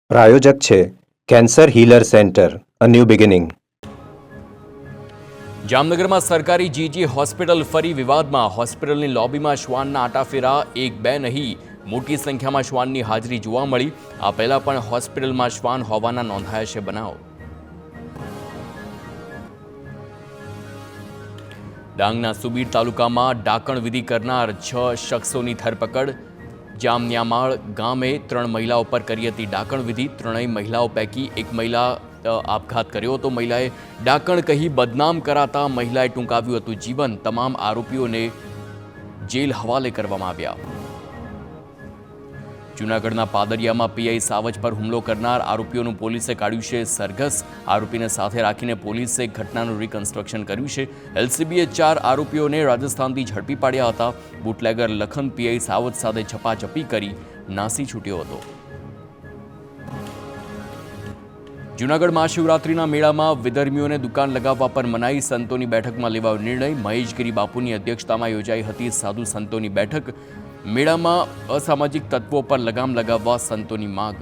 પ્રાયોજક છે cancer healer centre, a new beginning. જામનગરમાં સરકારી જીજી હોસ્પિટલ ફરી વિવાદમાં. હોસ્પિટલની લોબીમાં શ્વાનના આટાફેરા, એક બે નહીં, મોટી સંખ્યામાં શ્વાનની હાજરી જોવા મળી. આ પહેલા પણ હોસ્પિટલમાં શ્વાન હોવાના નોંધાયા છે બનાવ. ડાંગના સુબીર તાલુકામાં ડાકણ વિધિ કરનાર 6 શખ્સોની ધરપકડ. જામન્યામાળ ગામે 3 મહિલાઓ પર કરી હતી ડાકણ વિધિ. ત્રણેય મહિલાઓ પૈકી એક મહિલા આપઘાત કર્યો હતો. મહિલાએ ડાકણ કહી બદનામ કરાતા મહિલાએ ટૂંકાવ્યું હતું જીવન. તમામ આરોપીઓને જેલ હવાલે કરવામાં આવ્યા. જૂનાગઢના પાદરિયામાં પીઆઈ સાવજ પર હુમલો કરનાર આરોપીઓનું પોલીસે કાઢ્યું છે સરઘસ. આરોપીને સાથે રાખીને પોલીસે ઘટનાનું રિકન્સ્ટ્રક્શન કર્યું છે. એલસીબીએ 4 આરોપીઓને રાજસ્થાનથી ઝડપી પાડ્યા હતા. બુટલેગર લખન પીઆઈ સાવજ સાથે ઝપાઝપી કરી નાસી છૂટ્યો હતો. જૂનાગઢ મહાશિવરાત્રિના મેળામાં વિધર્મીઓને દુકાન લગાવવા પર મનાઈ. સંતોની બેઠકમાં લેવાયો નિર્ણય. મહેશગીરી બાપુની અધ્યક્ષતામાં યોજાઈ હતી સાધુ સંતોની બેઠક. મેળામાં અસામાજિક તત્વો પર લગામ લગાવવા સંતોની માગ.